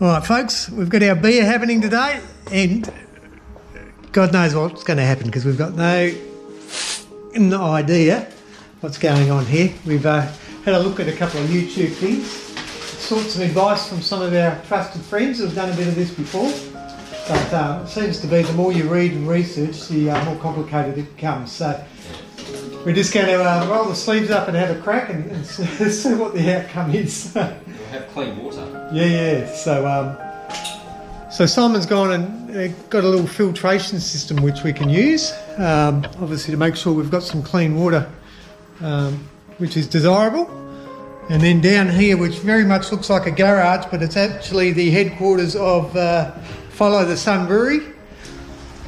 All right, folks, we've got our beer happening today, and God knows what's going to happen because we've got no idea what's going on here. We've had a look at a couple of YouTube things, sought some advice from some of our trusted friends who've done a bit of this before. But it seems to be the more you read and research, the more complicated it becomes. So we're just going to roll the sleeves up and have a crack and see what the outcome is. We'll have clean water. Yeah. So Simon's gone and got a little filtration system which we can use, obviously to make sure we've got some clean water, which is desirable. And then down here, which very much looks like a garage, but it's actually the headquarters of Follow the Sun Brewery.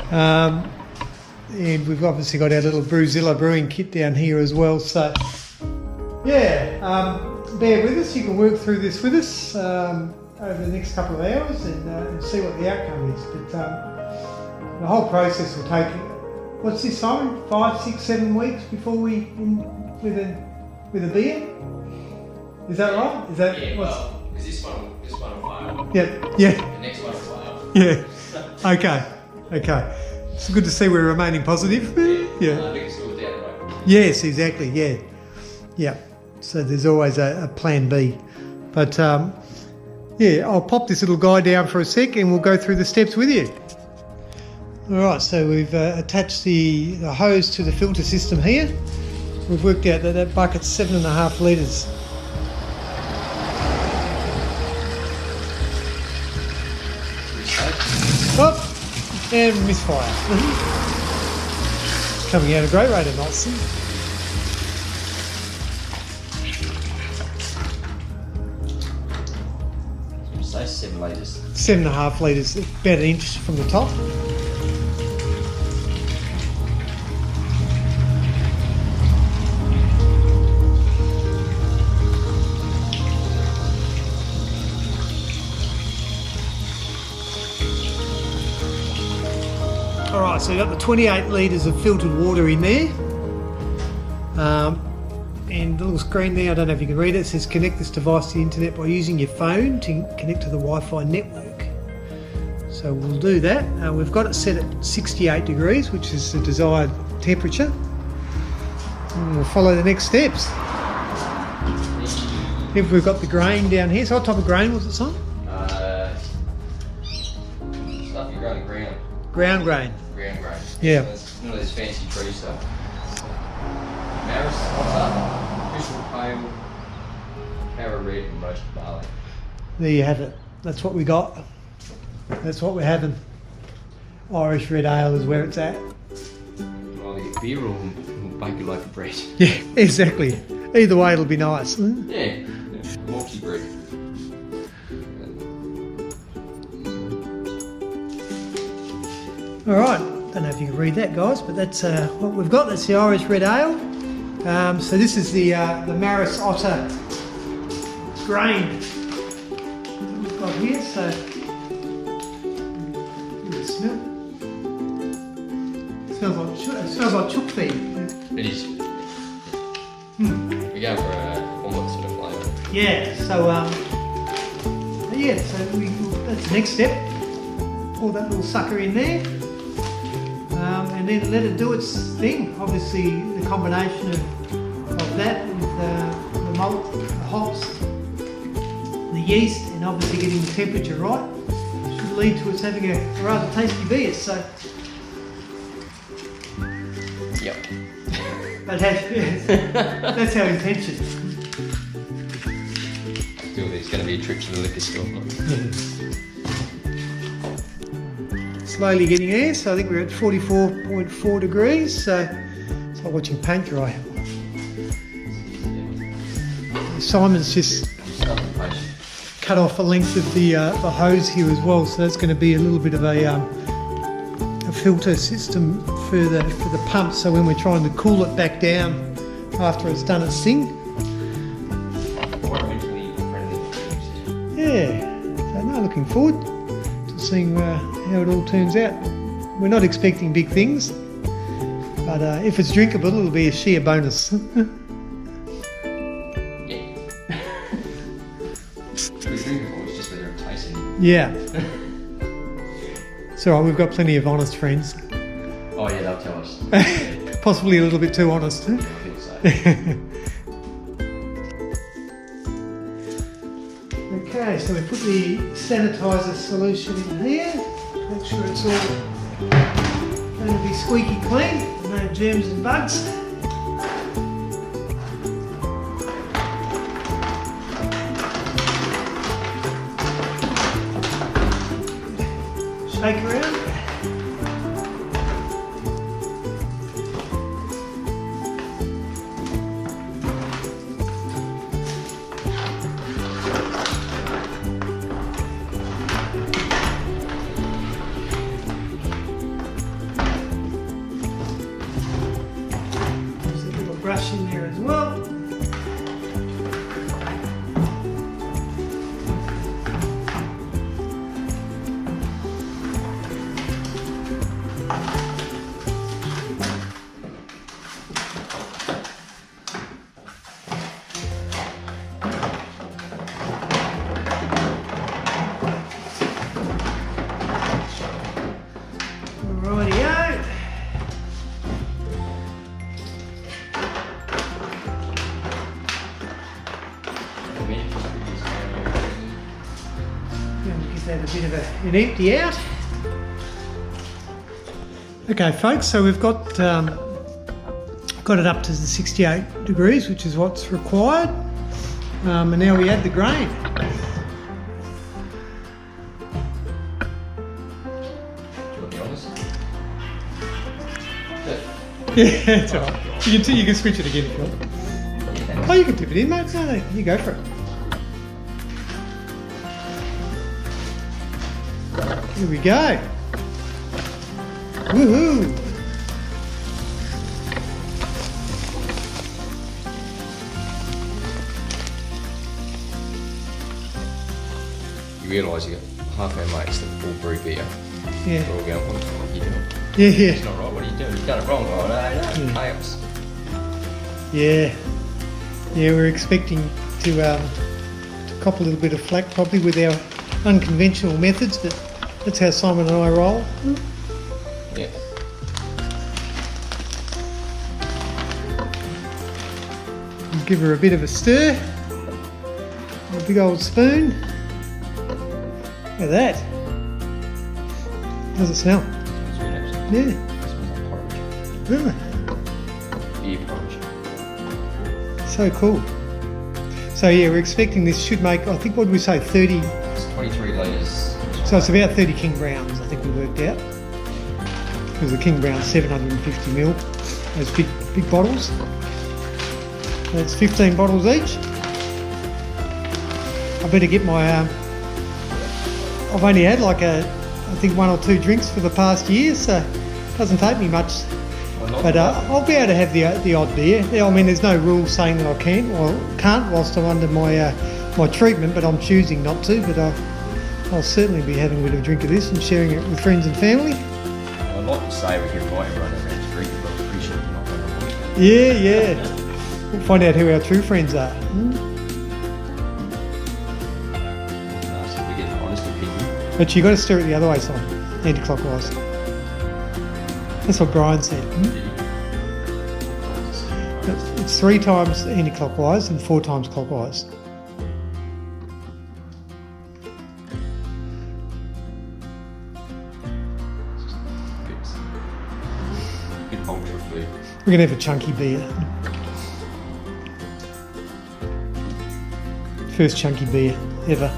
And we've obviously got our little Brewzilla brewing kit down here as well. So yeah, bear with us. You can work through this with us over the next couple of hours and see what the outcome is. But the whole process will take, what's this, Simon? 5, 6, 7 weeks before we in with a beer. Is that right? Is that because this one will fail. Yeah. The next one will fail. Yeah. Okay. It's good to see we're remaining positive. Yeah. Yes, exactly. Yeah. So there's always a plan B. But I'll pop this little guy down for a sec and we'll go through the steps with you. All right. So we've attached the hose to the filter system here. We've worked out that bucket's 7.5 litres. Oh, and misfire. Coming out a great rate of knots. Say 7 litres. 7.5 litres, about an inch from the top. Alright, so you've got the 28 litres of filtered water in there. And the little screen there, I don't know if you can read it, it says connect this device to the internet by using your phone to connect to the Wi-Fi network. So we'll do that. We've got it set at 68 degrees, which is the desired temperature. And we'll follow the next steps. If we've got the grain down here, so what type of grain was it, son? Stuff you grow in the ground. Ground grain. Ground grain. Yeah. None of this fancy tree stuff. Maris, otter, crystal pale, Para red and roasted barley. There you have it. That's what we got. That's what we're having. Irish red ale is where it's at. Well, either beer or bake a loaf of bread. Yeah, exactly. Either way, it'll be nice. Yeah, multi bread. All right. Don't know if you can read that, guys, but that's what we've got. That's the Irish red ale. So this is the Maris Otter grain that we've got here. So give it a smell. It smells like chook feed. It is. We go for a almost sort of flavour. Yeah. So that's the next step. Pour that little sucker in there. And then let it do its thing. Obviously, the combination of that with the malt, the hops, the yeast, and obviously getting the temperature right should lead to us having a rather tasty beer. So, Yep. That's our intention. Still, there's going to be a trip to the liquor store. Slowly getting there, so I think we're at 44.4 degrees, so it's like watching paint dry. Simon's just cut off a length of the hose here as well, so that's going to be a little bit of a filter system for the pump, so when we're trying to cool it back down after it's done its thing. Yeah, so now looking forward to seeing how it all turns out. We're not expecting big things, but if it's drinkable, it'll be a sheer bonus. Yeah. before, it's just whether it tastes any. Yeah. It's all right, we've got plenty of honest friends. Oh yeah, they'll tell us. Yeah, Possibly a little bit too honest. I think so. Okay, so we put the sanitizer solution in here. Make sure it's all going to be squeaky clean, no germs and bugs. Shake around. There's a little brush in there as well. Rightio. Give that a bit of an empty out. Okay, folks, so we've got it up to the 68 degrees, which is what's required. And now we add the grain. Yeah, it's all right. You can switch it again if you want. Oh, you can dip it in, mate. No, you go for it. Here we go. Woohoo! You realise you got half our mates that all brew beer. Yeah. We're all going, what are you doing? Yeah, It's yeah. not right, what are you doing? You've done it wrong. Oh, no, chaos. Yeah. Yeah, we're expecting to cop a little bit of flack probably with our unconventional methods, but that's how Simon and I roll. Yeah. We'll give her a bit of a stir. A big old spoon. Look at that. How's it smell? It's really nice. Yeah. It smells like porridge. Ah, Beer porridge. so cool. So yeah, we're expecting this should make, I think, what did we say, 30, It's 23 litres. so it's about 30 King Browns, I think we worked out. Because the King Brown's 750 ml, those big bottles. That's 15 bottles each. I better get my, I've only had like I think 1 or 2 drinks for the past year, so it doesn't take me much. But I'll be able to have the odd beer. Yeah, I mean, there's no rule saying that I can't whilst I'm under my my treatment, but I'm choosing not to. But I'll certainly be having a bit of a drink of this and sharing it with friends and family. I'd like to say we can invite everyone around to drink, but I'm pretty sure you're not going to want it. Yeah, yeah. We'll find out who our true friends are. Nice if we get an honest opinion. But you got to stir it the other way, Simon, anti-clockwise. That's what Brian said. It's 3 times anti-clockwise and 4 times clockwise. Bit ultra food. We're going to have a chunky beer. First chunky beer ever.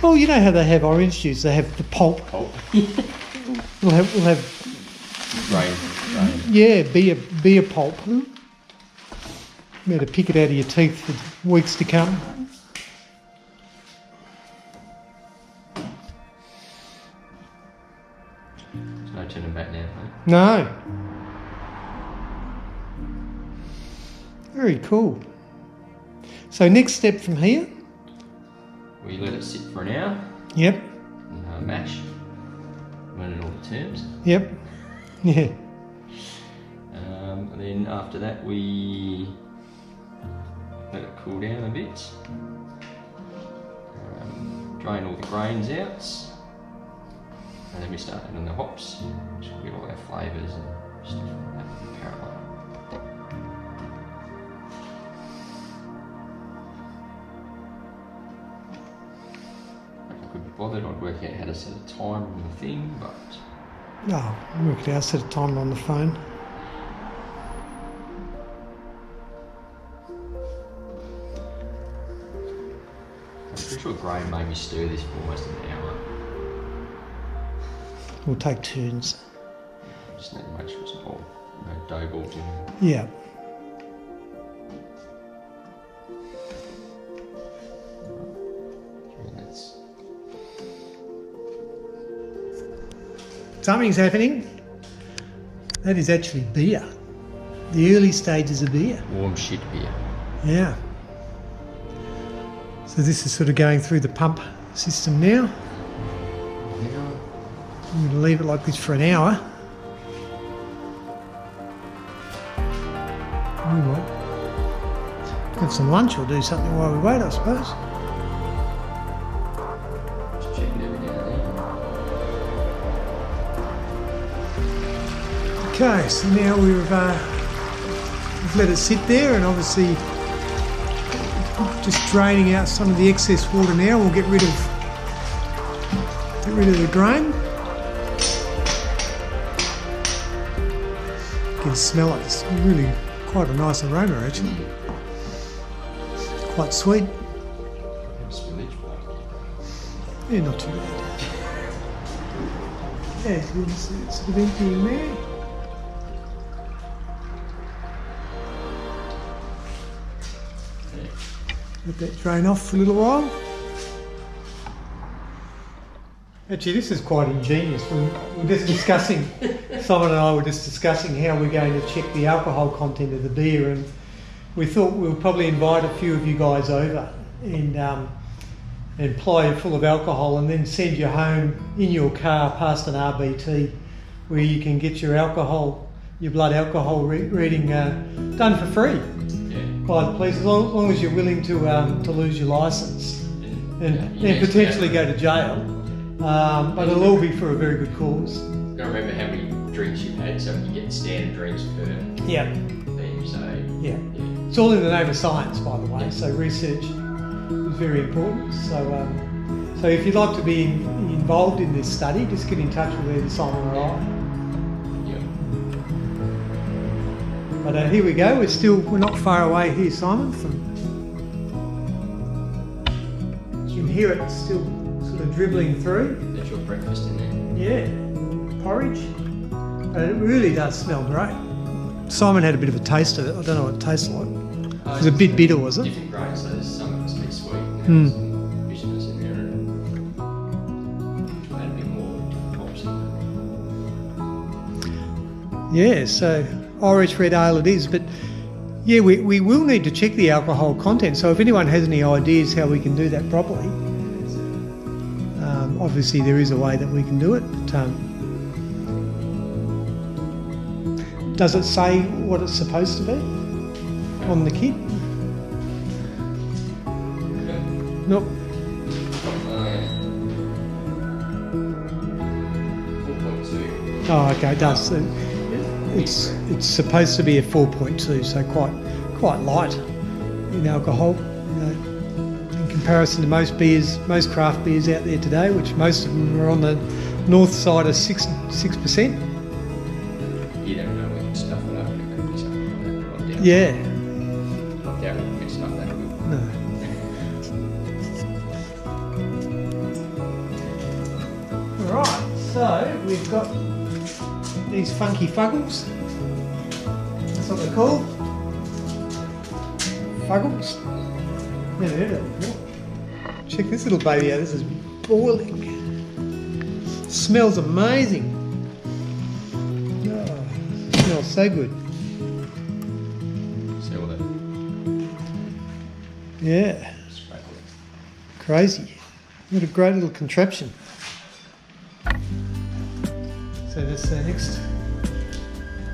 Well, you know how they have orange juice? They have the pulp. Pulp. We'll have Rain. yeah, beer pulp. You better pick it out of your teeth for weeks to come. There's no turning back now, mate. No. Very cool. So next step from here. We let it sit for an hour Yep. and mash. Learning all the terms. Yep. Yeah. And then after that we let it cool down a bit. drain all the grains out, and then we start adding the hops, which will get all our flavours and stuff like that in parallel. If I could be bothered, I'd work out how to set a timer on the thing, but No, work it out, set a timer on the phone. I'm pretty sure Graham made me stir this for almost an hour. We'll take turns. Just need to make sure it's all dough balls in. Yeah. Something's happening. That is actually beer. The early stages of beer. Warm shit beer. Yeah. So this is sort of going through the pump system now. I'm going to leave it like this for an hour. We might have some lunch or do something while we wait, I suppose. Just checking every now and then. Okay, so now we've let it sit there, and obviously just draining out some of the excess water now. We'll get rid of the grain. You can smell it. It's really quite a nice aroma, actually. Quite sweet. Yeah, not too bad. Yeah, it's sort of emptying there. Let that drain off for a little while. Actually, this is quite ingenious. We're just discussing, Simon and I were just discussing how we're going to check the alcohol content of the beer, and we thought we'll probably invite a few of you guys over and ply you full of alcohol, and then send you home in your car past an RBT where you can get your blood alcohol reading done for free. By the police, as long as you're willing to lose your licence and potentially go to jail. But it'll all be for a very good cause. You've got to remember how many drinks you've had, so you get standard drinks per thing, so... Yeah. It's all in the name of science, by the way, so research is very important. So if you'd like to be involved in this study, just get in touch with either Simon or I. But here we go. We're not far away here, Simon. You can hear it still sort of dribbling through. That's your breakfast in there. Yeah, porridge. But it really does smell great. Simon had a bit of a taste of it. I don't know what it tastes like. It was a bit bitter, was it? Different grains, so there's some of it's a bit sweet. And there's some bitterness in there, and add a bit more hops in there. Yeah, so Irish red ale it is, but yeah, we will need to check the alcohol content. So if anyone has any ideas how we can do that properly, obviously there is a way that we can do it. But, does it say what it's supposed to be on the kit? Nope. 4.2. Oh, okay, it does. It's supposed to be a 4.2, so quite light in alcohol. In comparison to most craft beers out there today, which most of them are on the north side of 6%. You never know, we can stuff it up, and it could be something like that. Yeah. I doubt we'll mix it up that good. No. Right, so we've got these funky fuggles. That's what they're called. Fuggles. Never heard of it before. Check this little baby out. This is boiling. Smells amazing. Oh, smells so good. See all that? Yeah. Crazy. What a great little contraption. So this next.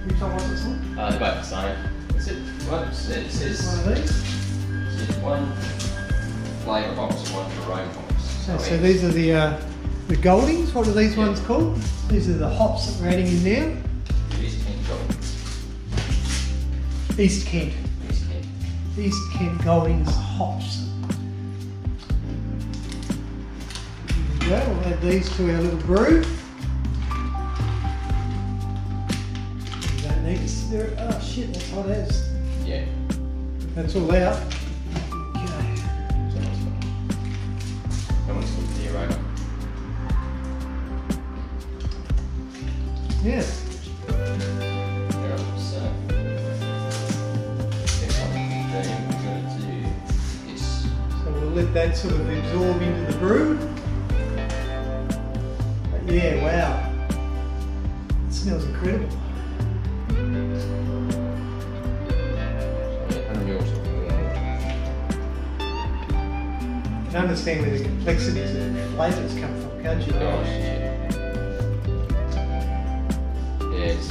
Which one was this one? They're both the same. That's it. Well, it says One of these. one flavour hops and one Jerome hops. So these are the Goldings. What are these ones called? These are the hops that we're adding in now. East Kent Goldings. East Kent. East Kent. East Kent Goldings hops. There we go. We'll add these to our little brew. We don't need to stir it. Oh shit, that's hot as. Yeah. That's all out. That one's good for the aroma. Yeah. So, next one we're going to do this. So we'll let that sort of absorb into the brew. But yeah, wow. It smells incredible. 100 mils of You can understand where the complexities of flavours come from, can't you? gosh, yeah. Yeah, it's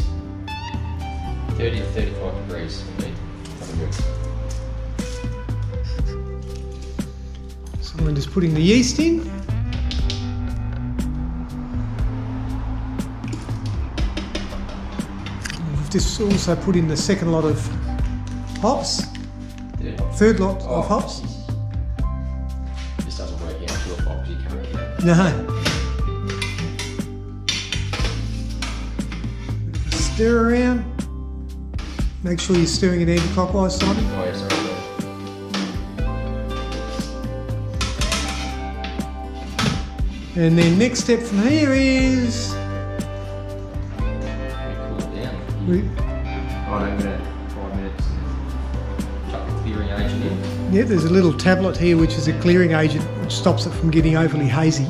30 to 35 degrees for me. 100 mils. So I'm just putting the yeast in. We've just also put in the second lot of hops, third lot of hops. This doesn't work out to a box, you can't get it. No. Stir around. Make sure you're stirring it anti-clockwise, Simon. Oh, yeah, sorry. And then next step from here is Cool it down. we, Oh, no, 5 minutes. Chuck the clearing agent in. yeah, there's a little tablet here which is a clearing agent which stops it from getting overly hazy.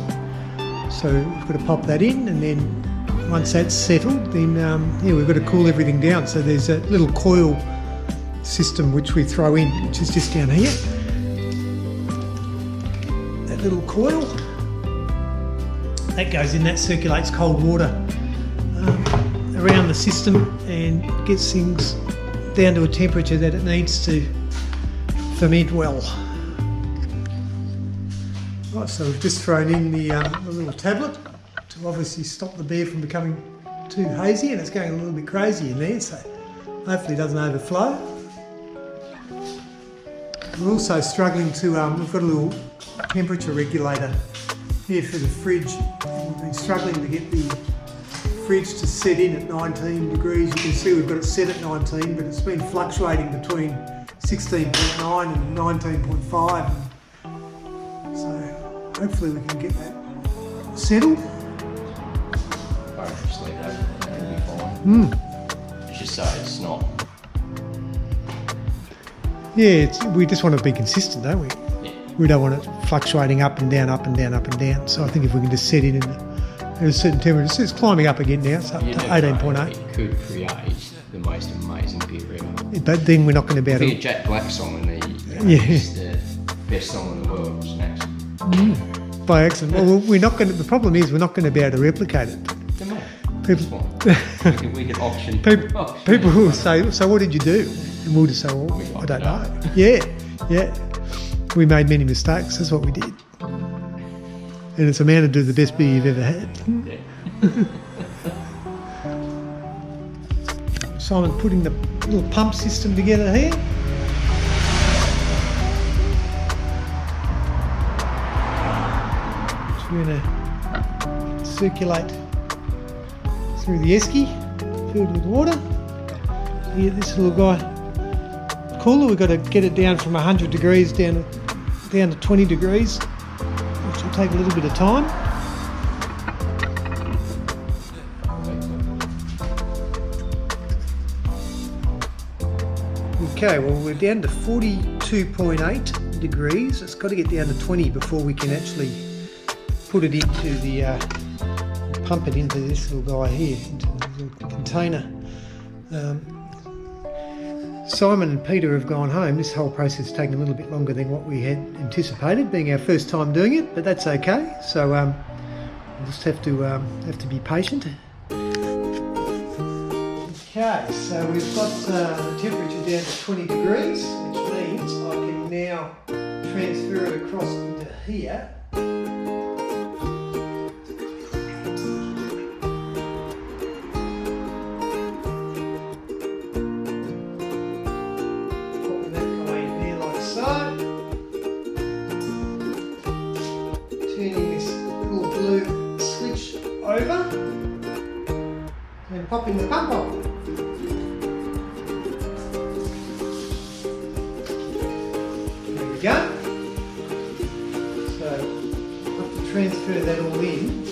So we've got to pop that in, and then once that's settled, then yeah, we've got to cool everything down. So there's a little coil system which we throw in, which is just down here. That little coil. That goes in, that circulates cold water around the system and gets things down to a temperature that it needs to ferment well. Right, so we've just thrown in the little tablet to obviously stop the beer from becoming too hazy, and it's going a little bit crazy in there, so hopefully it doesn't overflow. We're also struggling to, we've got a little temperature regulator here for the fridge. We've been struggling to get the fridge to set in at 19 degrees. You can see we've got it set at 19, but it's been fluctuating between 16.9 and 19.5. So hopefully we can get that settled. Alright, just leave that. It'll be fine. It's just so it's not. Yeah, we just want to be consistent, don't we? Yeah. We don't want it fluctuating up and down, up and down, up and down. So I think if we can just set it in at a certain temperature, it's climbing up again now. It's up to 18.8. It could create the most amazing beer ever. But then we're not going to be I able think a to. Jack Black song and it's the best song in the world. Snacks. By accident. Well, we're not going to. The problem is we're not going to be able to replicate it. Come on. People, We could auction. people will say, "So what did you do?" And we'll just say, "Well, I don't know." Yeah. We made many mistakes. That's what we did. And it's amounted to the best beer you've ever had. Simon putting the little pump system together here. So we're going to circulate through the esky, filled with water. So you get this little guy cooler. We've got to get it down from 100 degrees down to 20 degrees, which will take a little bit of time. Okay, well we're down to 42.8 degrees. It's got to get down to 20 before we can actually put it into the, pump it into this little guy here, into the little container. Simon and Peter have gone home. This whole process has taken a little bit longer than what we had anticipated, being our first time doing it, but that's okay. So we'll just have to be patient. Okay, so we've got the temperature down to 20 degrees, which means I can now transfer it across into here. turning this little blue switch over and popping the pump on. There we go. So I have to transfer that all in.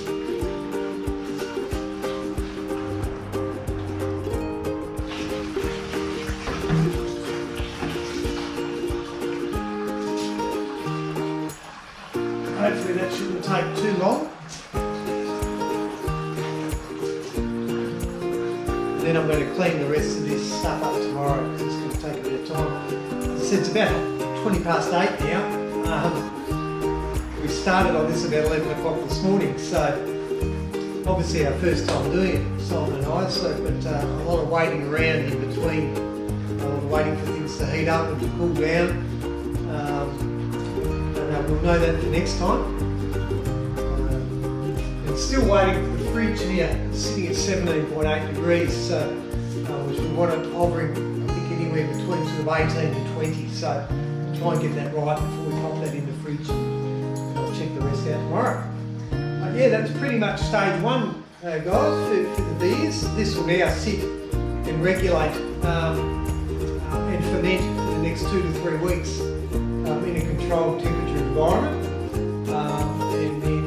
Hopefully that shouldn't take too long. Then I'm going to clean the rest of this stuff up tomorrow because it's going to take a bit of time. As I said, it's about 20 past 8 now. We started on this about 11 o'clock this morning, so obviously our first time doing it, Simon and I, so, but a lot of waiting around in between, a lot of waiting for things to heat up and to cool down. We'll know that for next time. And still waiting for the fridge here, sitting at 17.8 degrees, so which we want it hovering, I think, anywhere between sort of 18 to 20. So try and get that right before we pop that in the fridge, and I'll check the rest out tomorrow. Yeah, that's pretty much stage one, guys, for the beers. This will now sit and regulate and ferment for the next 2 to 3 weeks. In a controlled temperature environment, and then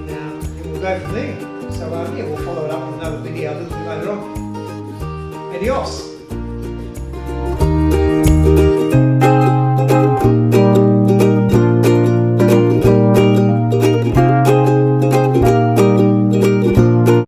we'll go from there. So yeah, we'll follow it up with another video a little bit later on. Adios!